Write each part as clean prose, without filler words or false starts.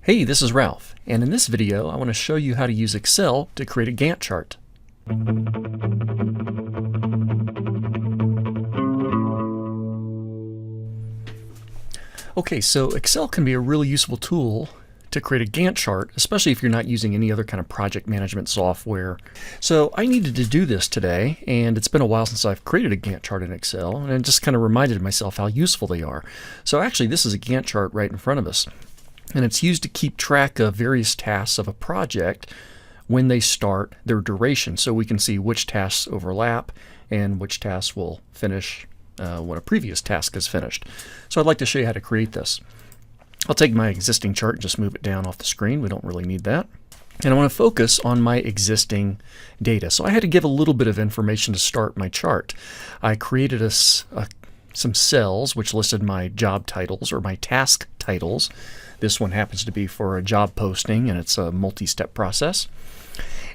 Hey, this is Ralph, and in this video I want to show you how to use Excel to create a Gantt chart. Okay, so Excel can be a really useful tool to create a Gantt chart, especially if you're not using any other kind of project management software. So I needed to do this today, and it's been a while since I've created a Gantt chart in Excel, and I just kind of reminded myself how useful they are. So actually this is a Gantt chart right in front of us. And it's used to keep track of various tasks of a project when they start their duration, so we can see which tasks overlap and which tasks will finish when a previous task is finished. So I'd like to show you how to create this. I'll take my existing chart and just move it down off the screen. We don't really need that. And I want to focus on my existing data. So I had to give a little bit of information to start my chart. I created some cells which listed my job titles or my task titles. This one happens to be for a job posting, and it's a multi-step process.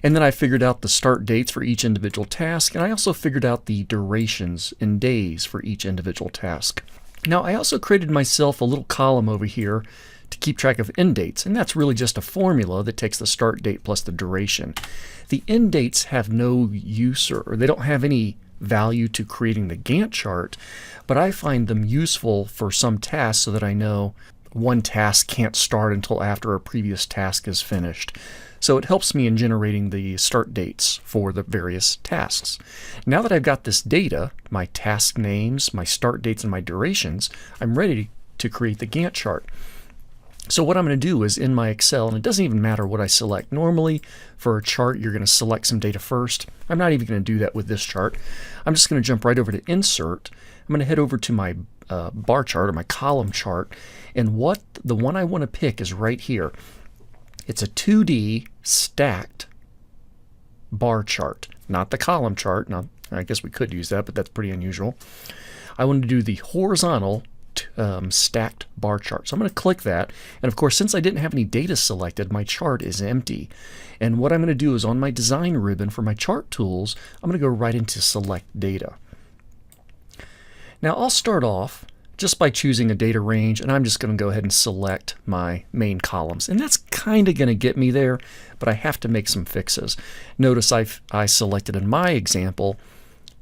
And then I figured out the start dates for each individual task, and I also figured out the durations in days for each individual task. Now I also created myself a little column over here to keep track of end dates, and that's really just a formula that takes the start date plus the duration. The end dates have no use, or they don't have any value to creating the Gantt chart, but I find them useful for some tasks so that I know one task can't start until after a previous task is finished. So it helps me in generating the start dates for the various tasks. Now that I've got this data, my task names, my start dates, and my durations, I'm ready to create the Gantt chart. So what I'm going to do is in my Excel, and it doesn't even matter what I select. Normally for a chart you're going to select some data first. I'm not even going to do that with this chart. I'm just going to jump right over to Insert. I'm going to head over to my bar chart or my column chart, and the one I want to pick is right here. It's a 2D stacked bar chart, not the column chart. Now I guess we could use that, but that's pretty unusual. I want to do the horizontal stacked bar chart. So I'm going to click that, and of course since I didn't have any data selected, my chart is empty. And what I'm going to do is on my design ribbon for my chart tools, I'm going to go right into select data. Now I'll start off just by choosing a data range, and I'm just going to go ahead and select my main columns, and that's kind of going to get me there, but I have to make some fixes. Notice I selected in my example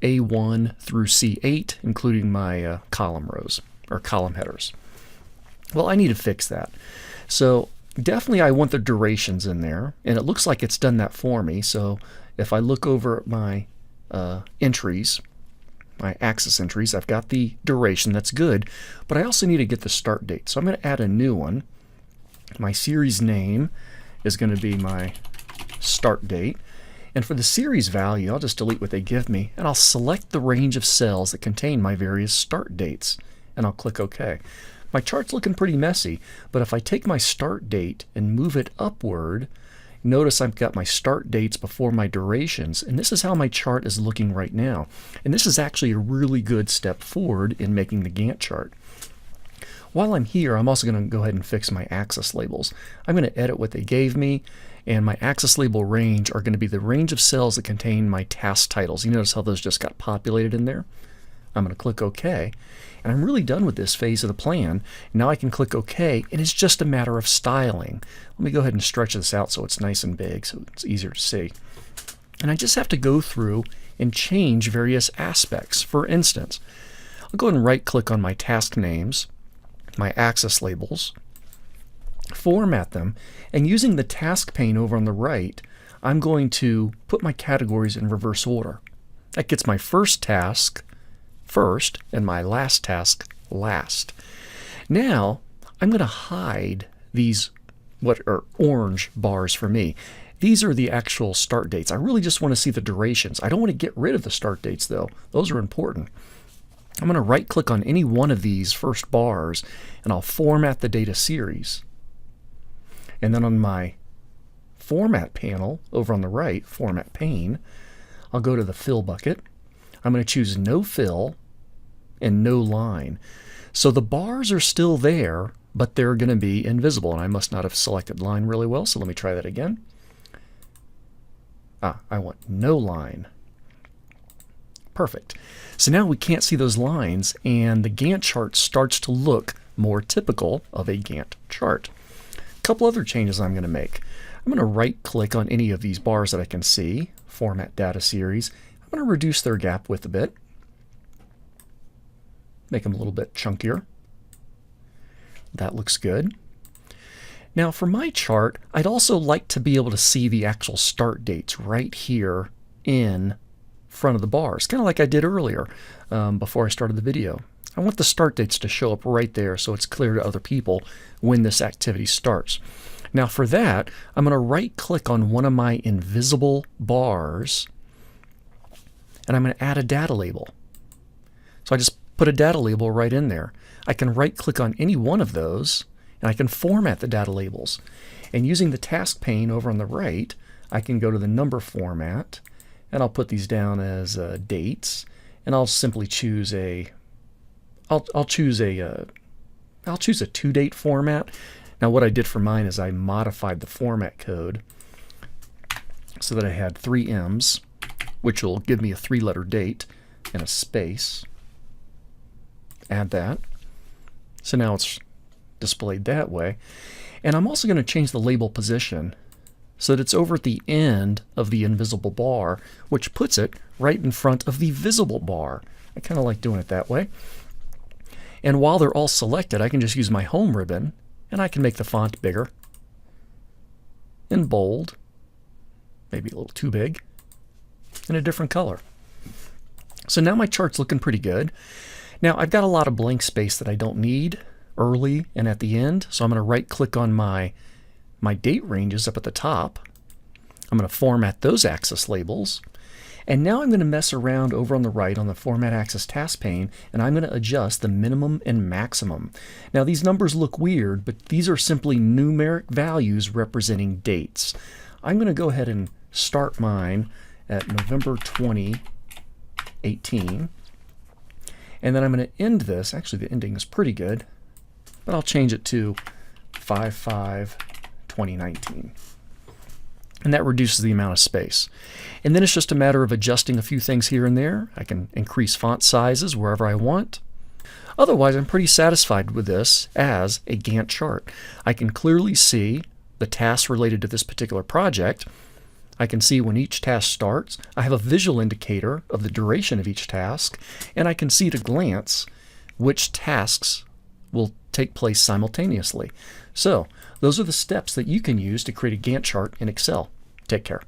A1 through C8, including my column rows or column headers. Well, I need to fix that. So definitely I want the durations in there, and it looks like it's done that for me. So if I look over at my entries, my axis entries, I've got the duration, that's good, but I also need to get the start date. So I'm going to add a new one. My series name is going to be my start date, and for the series value I'll just delete what they give me, and I'll select the range of cells that contain my various start dates, and I'll click OK. My chart's looking pretty messy, but if I take my start date and move it upward, notice I've got my start dates before my durations, and this is how my chart is looking right now. And this is actually a really good step forward in making the Gantt chart. While I'm here, I'm also going to go ahead and fix my axis labels. I'm going to edit what they gave me, and my axis label range are going to be the range of cells that contain my task titles. You notice how those just got populated in there? I'm going to click OK, and I'm really done with this phase of the plan. Now I can click OK, and it's just a matter of styling. Let me go ahead and stretch this out so it's nice and big so it's easier to see. And I just have to go through and change various aspects. For instance, I'll go ahead and right click on my task names, my axis labels, format them, and using the task pane over on the right, I'm going to put my categories in reverse order. That gets my first task first and my last task last. Now I'm going to hide these what are orange bars for me. These are the actual start dates. I really just want to see the durations. I don't want to get rid of the start dates though. Those are important. I'm going to right click on any one of these first bars, and I'll format the data series. And then on my format panel over on the right, format pane, I'll go to the fill bucket. I'm going to choose no fill and no line. So the bars are still there, but they're going to be invisible, and I must not have selected line really well, so let me try that again. I want no line. Perfect. So now we can't see those lines, and the Gantt chart starts to look more typical of a Gantt chart. couple other changes I'm going to make. I'm going to right click on any of these bars that I can see, Format Data Series. I'm going to reduce their gap width a bit, make them a little bit chunkier. That looks good. Now for my chart, I'd also like to be able to see the actual start dates right here in front of the bars, kind of like I did earlier before I started the video. I want the start dates to show up right there so it's clear to other people when this activity starts. Now for that, I'm going to right click on one of my invisible bars and I'm going to add a data label. So I just put a data label right in there. I can right click on any one of those and I can format the data labels. And using the task pane over on the right, I can go to the number format and I'll put these down as dates, and I'll simply choose I'll choose a 2-date format. Now what I did for mine is I modified the format code so that I had 3 M's, which will give me a 3-letter date and a space. Add that. So now it's displayed that way. And I'm also going to change the label position so that it's over at the end of the invisible bar, which puts it right in front of the visible bar. I kind of like doing it that way. And while they're all selected, I can just use my home ribbon and I can make the font bigger and bold, maybe a little too big, and a different color. So now my chart's looking pretty good. Now I've got a lot of blank space that I don't need early and at the end, so I'm going to right click on my date ranges up at the top. I'm going to format those axis labels. And now I'm going to mess around over on the right on the Format Axis task pane, and I'm going to adjust the minimum and maximum. Now these numbers look weird, but these are simply numeric values representing dates. I'm going to go ahead and start mine at November 2018. And then I'm going to end this. Actually, the ending is pretty good, but I'll change it to 5/5/2019. And that reduces the amount of space. And then it's just a matter of adjusting a few things here and there. I can increase font sizes wherever I want. Otherwise, I'm pretty satisfied with this as a Gantt chart. I can clearly see the tasks related to this particular project. I can see when each task starts. I have a visual indicator of the duration of each task, and I can see at a glance which tasks will take place simultaneously. So those are the steps that you can use to create a Gantt chart in Excel. Take care.